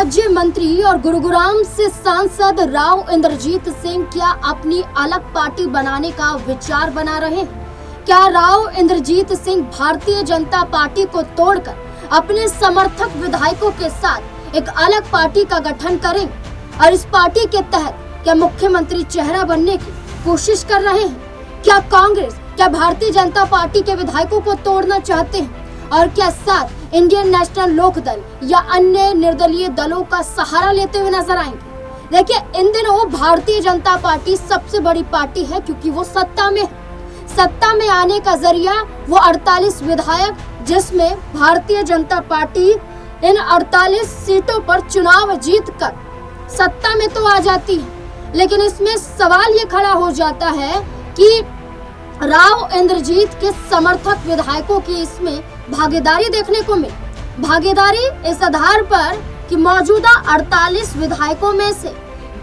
राज्य मंत्री और गुरुग्राम से सांसद राव इंद्रजीत सिंह क्या अपनी अलग पार्टी बनाने का विचार बना रहे हैं? क्या राव इंद्रजीत सिंह भारतीय जनता पार्टी को तोड़कर अपने समर्थक विधायकों के साथ एक अलग पार्टी का गठन करेंगे और इस पार्टी के तहत क्या मुख्यमंत्री चेहरा बनने की कोशिश कर रहे हैं? क्या कांग्रेस, क्या भारतीय जनता पार्टी के विधायकों को तोड़ना चाहते हैं और क्या साथ इंडियन नेशनल लोकदल या अन्य निर्दलीय दलों का सहारा लेते हुए नजर आएंगे? देखिए, इन दिनों भारतीय जनता पार्टी सबसे बड़ी पार्टी है क्योंकि वो सत्ता में है। सत्ता में आने का जरिया वो 48 विधायक, जिसमें भारतीय जनता पार्टी इन 48 सीटों पर चुनाव जीतकर सत्ता में तो आ जाती है, लेकिन इसमें सवाल ये खड़ा हो जाता है कि राव इंद्रजीत के समर्थक विधायकों की इसमें भागीदारी देखने को मिली। भागीदारी इस आधार पर कि मौजूदा 48 विधायकों में से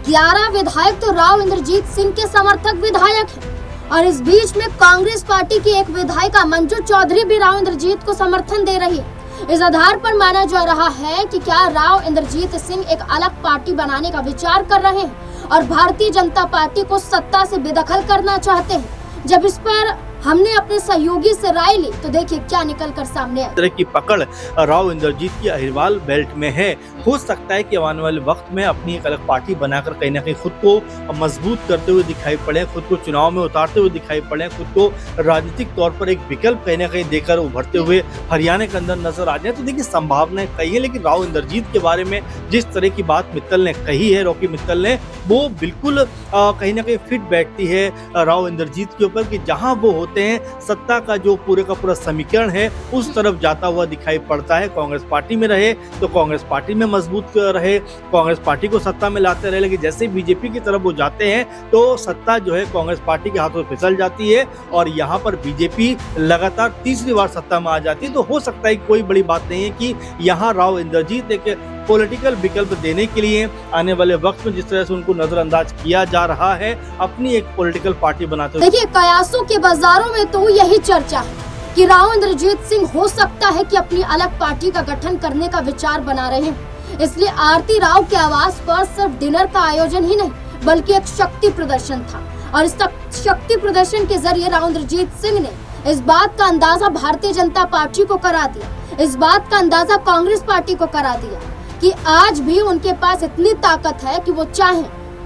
11 विधायक तो राव इंद्रजीत सिंह के समर्थक विधायक हैं और इस बीच में कांग्रेस पार्टी की एक विधायिका मंजू चौधरी भी राव इंद्रजीत को समर्थन दे रही है। इस आधार पर माना जा रहा है कि क्या राव इंद्रजीत सिंह एक अलग पार्टी बनाने का विचार कर रहे हैं और भारतीय जनता पार्टी को सत्ता से बेदखल करना चाहते हैं। जब इस पर हमने अपने सहयोगी से राय ली तो देखिए क्या निकल कर सामने आया। तरह की पकड़ राव इंद्रजीत की अहिरवाल बेल्ट में है। हो सकता है कि आने वाले वक्त में अपनी एक अलग पार्टी बनाकर कहीं ना कहीं खुद को मजबूत करते हुए दिखाई पड़े, खुद को चुनाव में उतारते हुए दिखाई पड़े, खुद को राजनीतिक तौर पर एक विकल्प कहीं ना कहीं देकर उभरते हुए हरियाणा के अंदर नजर आ जाए। तो देखिए, संभावनाएं कही है, लेकिन राव इंद्रजीत के बारे में जिस तरह की बात मित्तल ने कही है, रॉकी मित्तल ने, वो बिल्कुल कहीं ना कहीं फिट बैठती है राव इंद्रजीत के ऊपर कि जहां वो होते हैं सत्ता का जो पूरे का पूरा समीकरण है उस तरफ जाता हुआ दिखाई पड़ता है। कांग्रेस पार्टी में रहे तो कांग्रेस पार्टी में मजबूत रहे, कांग्रेस पार्टी को सत्ता में लाते रहे, लेकिन जैसे बीजेपी की तरफ वो जाते हैं तो सत्ता जो है कांग्रेस पार्टी के हाथों फिसल जाती है और यहाँ पर बीजेपी लगातार तीसरी बार सत्ता में आ जाती है। तो हो सकता है कोई बड़ी बात नहीं है कि यहाँ राव इंद्रजीत एक पॉलिटिकल विकल्प देने के लिए आने वाले वक्त में जिस तरह से उनको नजरअंदाज किया जा रहा है, अपनी एक पॉलिटिकल पार्टी बनाते हुए। देखिए, कयासों के बाजारों में तो यही चर्चा है कि राव इंद्रजीत सिंह हो सकता है कि अपनी अलग पार्टी का गठन करने का विचार बना रहे हैं। इसलिए आरती राव के आवास पर सिर्फ डिनर का आयोजन ही नहीं बल्कि एक शक्ति प्रदर्शन था और इस शक्ति प्रदर्शन के जरिए राव इंद्रजीत सिंह ने इस बात का अंदाजा भारतीय जनता पार्टी को करा दिया, इस बात का अंदाजा कांग्रेस पार्टी को करा दिया कि आज भी उनके पास इतनी ताकत है कि वो चाहें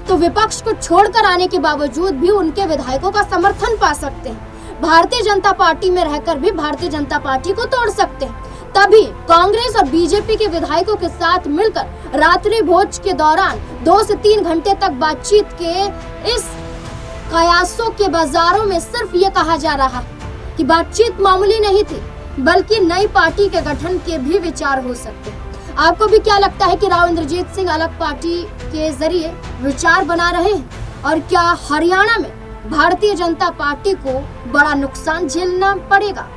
तो विपक्ष को छोड़कर आने के बावजूद भी उनके विधायकों का समर्थन पा सकते हैं। भारतीय जनता पार्टी में रहकर भी भारतीय जनता पार्टी को तोड़ सकते हैं। तभी कांग्रेस और बीजेपी के विधायकों के साथ मिलकर रात्रि भोज के दौरान 2 से 3 घंटे तक बातचीत के इस कयासों के बाजारों में सिर्फ ये कहा जा रहा है कि बातचीत मामूली नहीं थी बल्कि नई पार्टी के गठन के भी विचार हो सकते हैं। आपको भी क्या लगता है कि राव इंद्रजीत सिंह अलग पार्टी के जरिए विचार बना रहे हैं और क्या हरियाणा में भारतीय जनता पार्टी को बड़ा नुकसान झेलना पड़ेगा?